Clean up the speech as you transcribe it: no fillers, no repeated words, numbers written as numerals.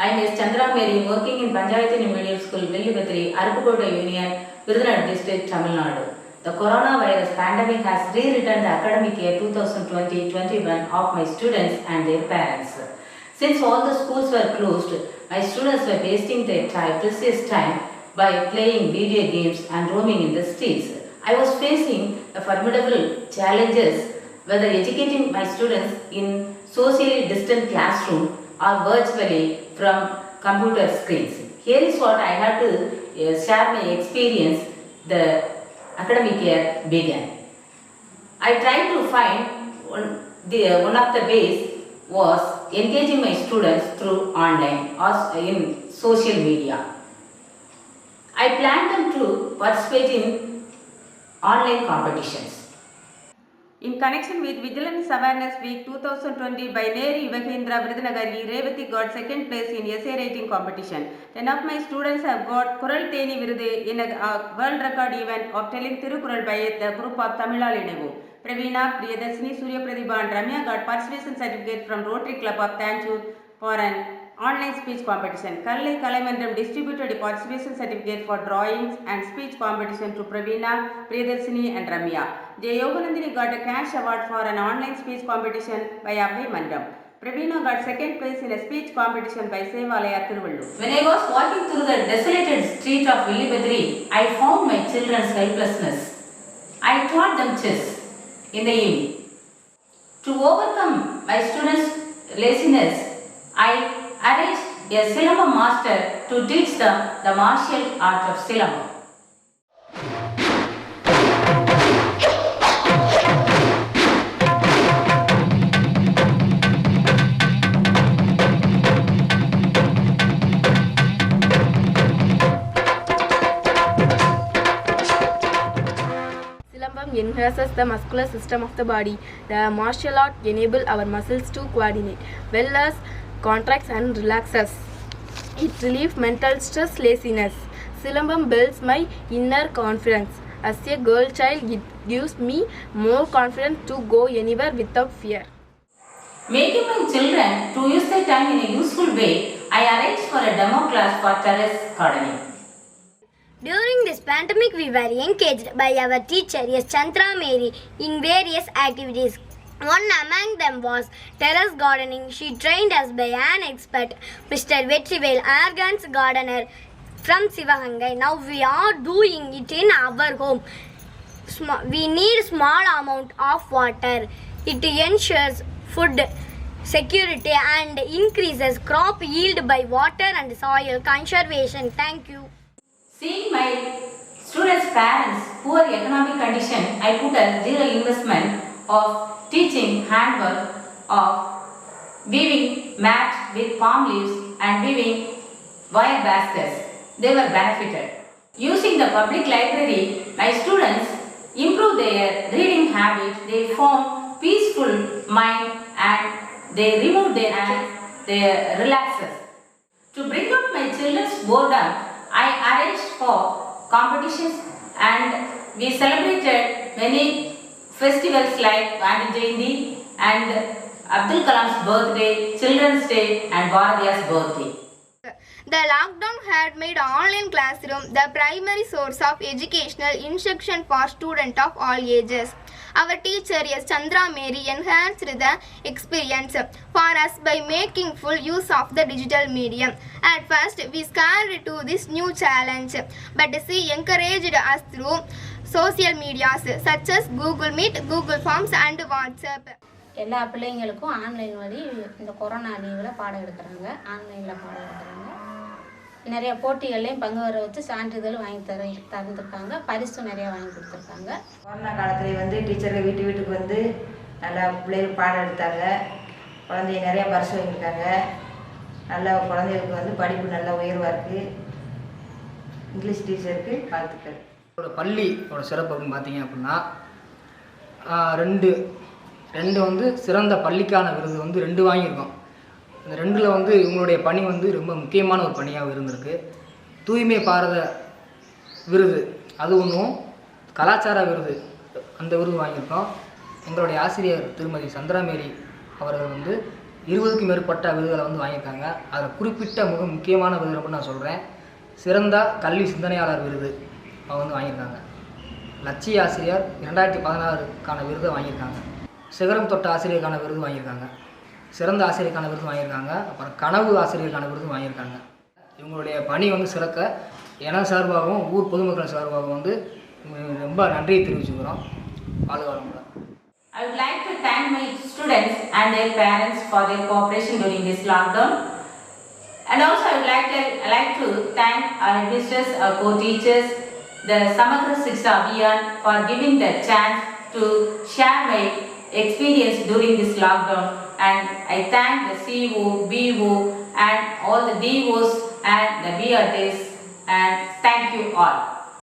I am S. Chandra Mary, working in Panchayatini Medium School, Villibetri, Arupakota Union, Virudhunagar District, Tamil Nadu. The coronavirus pandemic has rewritten the academic year 2020-21 of my students and their parents. Since all the schools were closed, my students were wasting their precious time by playing video games and roaming in the streets. I was facing a formidable challenges whether educating my students in socially distant classroom or virtually from computer screens. Here is what I had to share my experience the academic year began. I tried to find one of the ways was engaging my students through online or in social media. I planned them to participate in online competitions. In connection with Vigilance Awareness Week 2020 by Neri Yuvakendra Virudhunagar, Revati got second place in essay writing competition. 10 of my students have got Kural Theni Virudu in a world record event of telling Thirukural by the group of Tamilal Inevu. Praveena, Priyadarshini, Surya Pradibha and Ramya got participation certificate from Rotary Club of Tanjore for an online speech competition. Kallai Kalaimandram distributed a participation certificate for drawings and speech competition to Praveena, Priyadarshini and Ramya. J. Yoganandini got a cash award for an online speech competition by Abhay Mandam. Praveena got second place in a speech competition by Sevalaya Thiruvallur. When I was walking through the desolated street of Villibetri, I found my children's helplessness. I taught them chess in the evening. To overcome my students' laziness, I arranged a Silambam master to teach them the martial art of Silambam. Silambam enhances the muscular system of the body. The martial art enables our muscles to coordinate, well as contracts and relaxes. It relieves mental stress, laziness. Silambam builds my inner confidence. As a girl child, it gives me more confidence to go anywhere without fear. Making my children to use their time in a useful way, I arranged for a demo class for terrace gardening. During this pandemic, we were engaged by our teacher S. Chandra Mary in various activities. One among them was terrace gardening. She trained us by an expert, Mr. Vetrivel, Argan's gardener from Sivagangai. Now we are doing it in our home. We need small amount of water. It ensures food security and increases crop yield by water and soil conservation. Thank you. Seeing my students' parents' poor economic condition, I put a zero investment of teaching handwork of weaving mat with palm leaves and weaving wire baskets. They were benefited. Using the public library, my students improved their reading habit. They found peaceful mind and they removed their relaxes. To bring out my children's boredom, I arranged for competitions and we celebrated many festivals like Gandhi Jayanti and Abdul Kalam's birthday, Children's Day and Bharatiya's birthday. The lockdown had made online classroom the primary source of educational instruction for students of all ages. Our teacher S. Chandra Mary enhanced the experience for us by making full use of the digital medium. At first, we scared to this new challenge, but she encouraged us through social medias such as Google Meet, Google Forms and WhatsApp. எல்லா பிள்ளைங்களுக்கும் online வழி இந்த corona லீவில் பாடம் எடுக்கிறாங்க, ஆன்லைனில் பாடம் எடுக்கிறாங்க. நிறைய போட்டிகள்லையும் பங்கு வர வச்சு சான்றிதழ் வாங்கி தந்துருக்காங்க, பரிசு நிறையா வாங்கி கொடுத்துருக்காங்க. கொரோனா காலத்துலேயும் டீச்சர்கள் வீட்டுக்கு வந்து நல்லா பிள்ளைகள் பாடம் எடுத்தாங்க, குழந்தைய நிறையா பரிசு வாங்கியிருக்காங்க. நல்லா குழந்தைகளுக்கு படிப்பு நல்லா உயர்வாக இருக்குது. இங்கிலீஷ் டீச்சருக்கு வாழ்த்துக்கள். பள்ளியோட சிறப்பு அப்படின்னு பார்த்தீங்க அப்படின்னா ரெண்டு சிறந்த பள்ளிக்கான விருது 2 வாங்கியிருக்கோம். இந்த 2ல் இவங்களுடைய பணி ரொம்ப முக்கியமான ஒரு பணியாக இருந்திருக்கு. தூய்மை பாரத விருது அது ஒன்றும், கலாச்சார விருது அந்த விருது வாங்கியிருக்கோம். எங்களுடைய ஆசிரியர் திருமதி சந்திராமேரி அவர்கள் 20க்கும் மேற்பட்ட விருதுகளை வந்து வாங்கியிருக்காங்க. அதில் குறிப்பிட்ட முக்கியமான விருது அப்படின்னு நான் சொல்கிறேன். சிறந்த கல்வி சிந்தனையாளர் விருது அவங்க வந்து வாங்கியிருக்காங்க. லட்சிய ஆசிரியர் 2016க்கான விருதை வாங்கியிருக்காங்க. சிகரம் தொட்ட ஆசிரியருக்கான விருது வாங்கியிருக்காங்க. சிறந்த ஆசிரியருக்கான விருது வாங்கியிருக்காங்க. அப்புறம் கனவு ஆசிரியருக்கான விருது வாங்கியிருக்காங்க. இவங்களுடைய பணி வந்து சிறக்க என சார்பாகவும் ஊர் பொதுமக்கள் சார்பாகவும் வந்து ரொம்ப நன்றியை தெரிவிச்சுக்கிறோம். வாழ்வாளங்கள I would like to thank my students and their parents for their cooperation during this lockdown. And also I would like to thank our administrators, our co-teachers, the Samagra Shiksha Abhiyan for giving the chance to share my experience during this lockdown. And I thank the CEO, BO and all the DOs and the BRTs, and thank you all.